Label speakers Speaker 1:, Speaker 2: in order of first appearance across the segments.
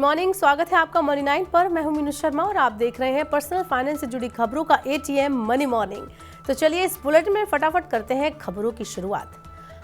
Speaker 1: Morning, स्वागत है आपका मनी 9 पर। मैं हूं मीनू शर्मा और आप देख रहे हैं पर्सनल फाइनेंस से जुड़ी खबरों का ATM मनी मॉर्निंग। तो चलिए इस बुलेटिन में फटाफट करते हैं खबरों की शुरुआत।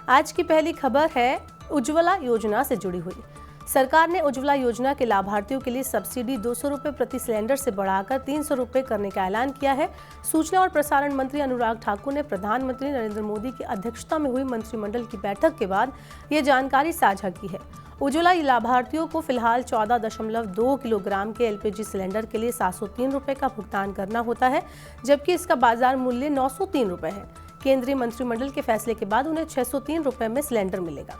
Speaker 1: आज की पहली खबर है उज्ज्वला योजना से जुड़ी हुई। सरकार ने उज्ज्वला योजना के लाभार्थियों के लिए सब्सिडी 200 रुपये प्रति सिलेंडर से बढ़ाकर 300 रुपये करने का ऐलान किया है। सूचना और प्रसारण मंत्री अनुराग ठाकुर ने प्रधानमंत्री नरेंद्र मोदी की अध्यक्षता में हुई मंत्रिमंडल की बैठक के बाद ये जानकारी साझा की है। उज्ज्वला लाभार्थियों को फिलहाल 14.2 किलोग्राम के LPG सिलेंडर के लिए 703 रुपये का भुगतान करना होता है, जबकि इसका बाजार मूल्य 903 रुपये है। केंद्रीय मंत्रिमंडल के फैसले के बाद उन्हें 603 रुपये में सिलेंडर मिलेगा।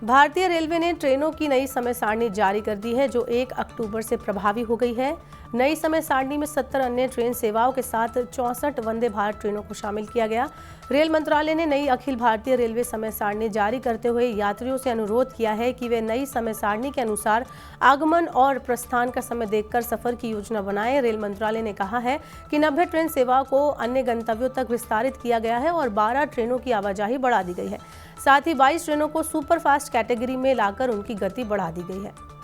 Speaker 1: भारतीय रेलवे ने ट्रेनों की नई समय सारणी जारी कर दी है, जो 1 अक्टूबर से प्रभावी हो गई है। नई समय सारणी में 70 अन्य ट्रेन सेवाओं के साथ 64 वंदे भारत ट्रेनों को शामिल किया गया। रेल मंत्रालय ने नई अखिल भारतीय रेलवे समय सारणी जारी करते हुए यात्रियों से अनुरोध किया है कि वे नई समय सारणी के अनुसार आगमन और प्रस्थान का समय देखकर सफर की योजना बनाएं। रेल मंत्रालय ने कहा है कि 90 ट्रेन सेवा को अन्य गंतव्यों तक विस्तारित किया गया है और 12 ट्रेनों की आवाजाही बढ़ा दी गई है। साथ ही 22 ट्रेनों को सुपरफास्ट कैटेगरी में लाकर उनकी गति बढ़ा दी गई है।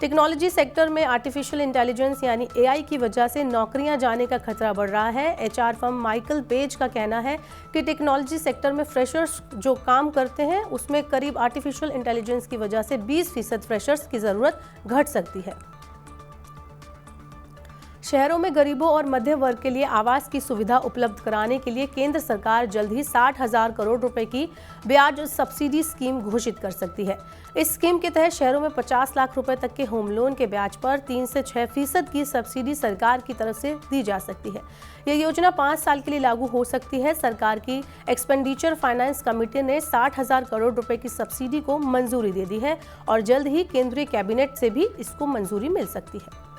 Speaker 1: टेक्नोलॉजी सेक्टर में आर्टिफिशियल इंटेलिजेंस यानी AI की वजह से नौकरियां जाने का खतरा बढ़ रहा है। HR फर्म माइकल पेज का कहना है कि टेक्नोलॉजी सेक्टर में फ्रेशर्स जो काम करते हैं उसमें करीब आर्टिफिशियल इंटेलिजेंस की वजह से 20% फ्रेशर्स की जरूरत घट सकती है। शहरों में गरीबों और मध्य वर्ग के लिए आवास की सुविधा उपलब्ध कराने के लिए केंद्र सरकार जल्द ही 60,000 करोड़ रुपए की ब्याज सब्सिडी स्कीम घोषित कर सकती है। इस स्कीम के तहत शहरों में 50 लाख रुपए तक के होम लोन के ब्याज पर 3 से 6% की सब्सिडी सरकार की तरफ से दी जा सकती है। यह योजना 5 साल के लिए लागू हो सकती है। सरकार की एक्सपेंडिचर फाइनेंस कमेटी ने 60,000 करोड़ रुपए की सब्सिडी को मंजूरी दे दी है और जल्द ही केंद्रीय कैबिनेट से भी इसको मंजूरी मिल सकती है।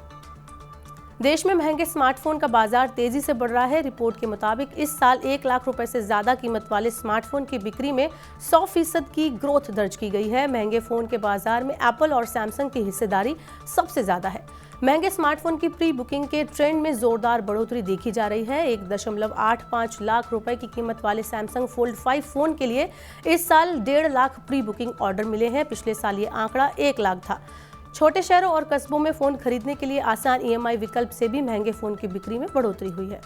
Speaker 1: देश में महंगे स्मार्टफोन का बाजार तेजी से बढ़ रहा है। रिपोर्ट के मुताबिक इस साल 1 लाख रुपए से ज्यादा कीमत वाले स्मार्टफोन की बिक्री में 100% की ग्रोथ दर्ज की गई है। महंगे फोन के बाजार में एप्पल और सैमसंग की हिस्सेदारी सबसे ज्यादा है। महंगे स्मार्टफोन की प्री बुकिंग के ट्रेंड में जोरदार बढ़ोतरी देखी जा रही है। 1.85 लाख रुपए की कीमत वाले सैमसंग फोल्ड 5 फोन के लिए इस साल 1.5 लाख प्री बुकिंग ऑर्डर मिले हैं। पिछले साल ये आंकड़ा 1 लाख था। छोटे शहरों और कस्बों में फोन खरीदने के लिए आसान EMI विकल्प से भी महंगे फोन की बिक्री में बढ़ोतरी हुई है।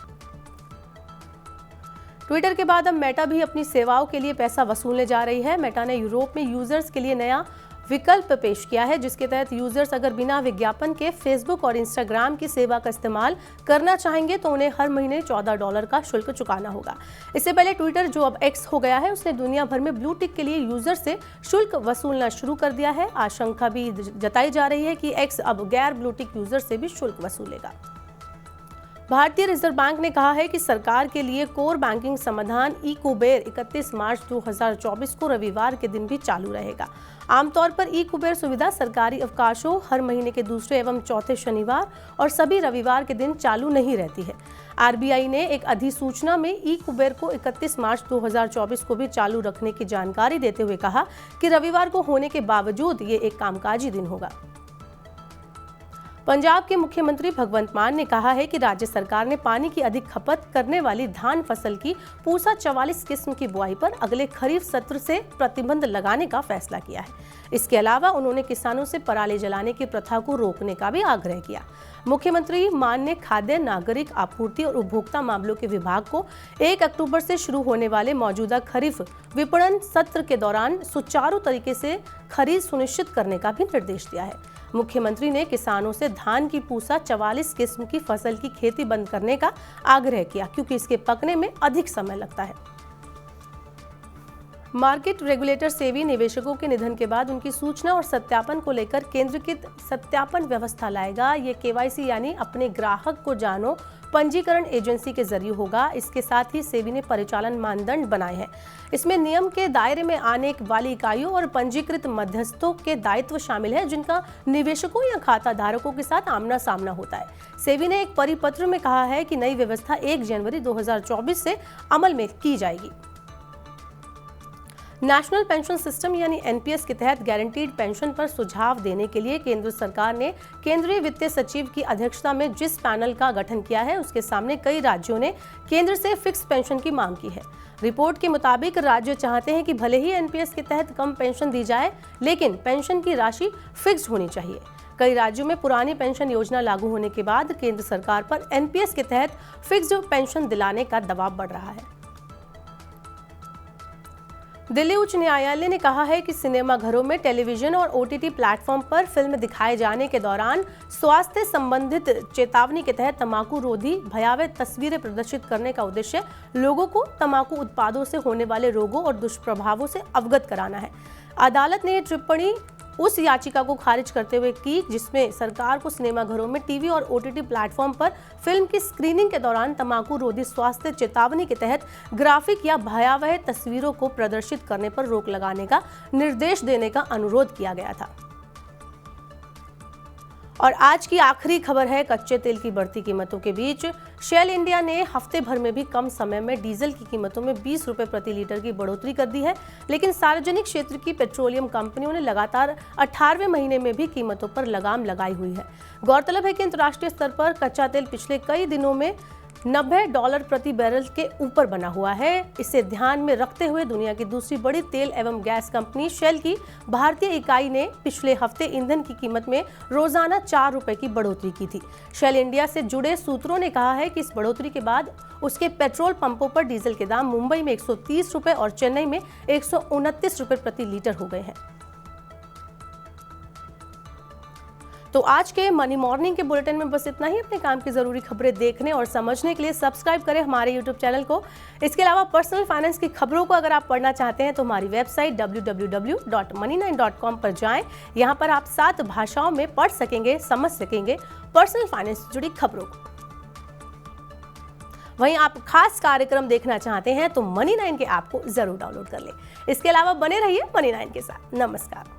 Speaker 1: ट्विटर के बाद अब मेटा भी अपनी सेवाओं के लिए पैसा वसूलने जा रही है। मेटा ने यूरोप में यूजर्स के लिए नया विकल्प पेश किया है, जिसके तहत यूजर्स अगर बिना विज्ञापन के फेसबुक और इंस्टाग्राम की सेवा का इस्तेमाल करना चाहेंगे तो उन्हें हर महीने $14 का शुल्क चुकाना होगा। इससे पहले ट्विटर, जो अब X हो गया है, उसने दुनिया भर में ब्लू टिक के लिए यूजर से शुल्क वसूलना शुरू कर दिया है। आशंका भी जताई जा रही है कि X अब गैर ब्लू टिक यूजर से भी शुल्क वसूलेगा। भारतीय रिजर्व बैंक ने कहा है कि सरकार के लिए कोर बैंकिंग समाधान ई-कुबेर 31 मार्च 2024 को रविवार के दिन भी चालू रहेगा। आमतौर पर ई-कुबेर सुविधा सरकारी अवकाशों, हर महीने के दूसरे एवं चौथे शनिवार और सभी रविवार के दिन चालू नहीं रहती है। RBI ने एक अधिसूचना में ई-कुबेर को 31 मार्च 2024 को भी चालू रखने की जानकारी देते हुए कहा कि रविवार को होने के बावजूद ये एक कामकाजी दिन होगा। पंजाब के मुख्यमंत्री भगवंत मान ने कहा है कि राज्य सरकार ने पानी की अधिक खपत करने वाली धान फसल की पूसा 44 किस्म की बुआई पर अगले खरीफ सत्र से प्रतिबंध लगाने का फैसला किया है। इसके अलावा उन्होंने किसानों से पराली जलाने की प्रथा को रोकने का भी आग्रह किया। मुख्यमंत्री मान ने खाद्य, नागरिक आपूर्ति और उपभोक्ता मामलों के विभाग को 1 अक्टूबर से शुरू होने वाले मौजूदा खरीफ विपणन सत्र के दौरान सुचारू तरीके से खरीद सुनिश्चित करने का भी निर्देश दिया है। मुख्यमंत्री ने किसानों से धान की पूसा 44 किस्म की फसल की खेती बंद करने का आग्रह किया, क्योंकि इसके पकने में अधिक समय लगता है। मार्केट रेगुलेटर सेबी निवेशकों के निधन के बाद उनकी सूचना और सत्यापन को लेकर केंद्रीकृत सत्यापन व्यवस्था लाएगा। ये KYC यानी अपने ग्राहक को जानो पंजीकरण एजेंसी के जरिए होगा। इसके साथ ही सेबी ने परिचालन मानदंड बनाए हैं। इसमें नियम के दायरे में आने वाली इकाइयों और पंजीकृत मध्यस्थों के दायित्व शामिल है, जिनका निवेशकों या खाता धारकों के साथ आमना सामना होता है। सेबी ने एक परिपत्र में कहा है कि नई व्यवस्था 1 जनवरी 2024 से अमल में की जाएगी। नेशनल पेंशन सिस्टम यानी एनपीएस के तहत गारंटीड पेंशन पर सुझाव देने के लिए केंद्र सरकार ने केंद्रीय वित्त सचिव की अध्यक्षता में जिस पैनल का गठन किया है उसके सामने कई राज्यों ने केंद्र से फिक्स पेंशन की मांग की है। रिपोर्ट के मुताबिक राज्य चाहते हैं कि भले ही एनपीएस के तहत कम पेंशन दी जाए, लेकिन पेंशन की राशि फिक्स्ड होनी चाहिए। कई राज्यों में पुरानी पेंशन योजना लागू होने के बाद केंद्र सरकार पर एनपीएस के तहत फिक्स्ड पेंशन दिलाने का दबाव बढ़ रहा है। दिल्ली उच्च न्यायालय ने कहा है कि सिनेमाघरों में टेलीविजन और ओटीटी प्लेटफॉर्म पर फिल्म दिखाए जाने के दौरान स्वास्थ्य संबंधित चेतावनी के तहत तंबाकू रोधी भयावह तस्वीरें प्रदर्शित करने का उद्देश्य लोगों को तंबाकू उत्पादों से होने वाले रोगों और दुष्प्रभावों से अवगत कराना है। अदालत ने टिप्पणी उस याचिका को खारिज करते हुए की जिसमें सरकार को सिनेमाघरों में टीवी और ओटीटी प्लेटफॉर्म पर फिल्म की स्क्रीनिंग के दौरान तंबाकू रोधी स्वास्थ्य चेतावनी के तहत ग्राफिक या भयावह तस्वीरों को प्रदर्शित करने पर रोक लगाने का निर्देश देने का अनुरोध किया गया था। और आज की आखिरी खबर है कच्चे तेल की बढ़ती कीमतों के बीच। शेल इंडिया ने हफ्ते भर में भी कम समय में डीजल की कीमतों में 20 रुपए प्रति लीटर की बढ़ोतरी कर दी है, लेकिन सार्वजनिक क्षेत्र की पेट्रोलियम कंपनियों ने लगातार 18वें महीने में भी कीमतों पर लगाम लगाई हुई है। गौरतलब है कि अंतर्राष्ट्रीय स्तर पर कच्चा तेल पिछले कई दिनों में $90 प्रति बैरल के ऊपर बना हुआ है। इसे ध्यान में रखते हुए दुनिया की दूसरी बड़ी तेल एवं गैस कंपनी शेल की भारतीय इकाई ने पिछले हफ्ते ईंधन की कीमत में रोजाना 4 रुपए की बढ़ोतरी की थी। शेल इंडिया से जुड़े सूत्रों ने कहा है कि इस बढ़ोतरी के बाद उसके पेट्रोल पंपों पर डीजल के दाम मुंबई में 130 रुपए और चेन्नई में 129 रुपए प्रति लीटर हो गए हैं। तो आज के मनी मॉर्निंग के बुलेटिन में बस इतना ही। अपने काम की जरूरी खबरें देखने और समझने के लिए सब्सक्राइब करें हमारे यूट्यूब चैनल को। इसके अलावा पर्सनल फाइनेंस की खबरों को अगर आप पढ़ना चाहते हैं तो हमारी वेबसाइट www.money9.com पर जाएं। यहां पर आप 7 भाषाओं में पढ़ सकेंगे, समझ सकेंगे पर्सनल फाइनेंस से जुड़ी खबरों को। वहीं आप खास कार्यक्रम देखना चाहते हैं तो मनी9 के ऐप को जरूर डाउनलोड कर लें। इसके अलावा बने रहिए मनी9 के साथ। नमस्कार।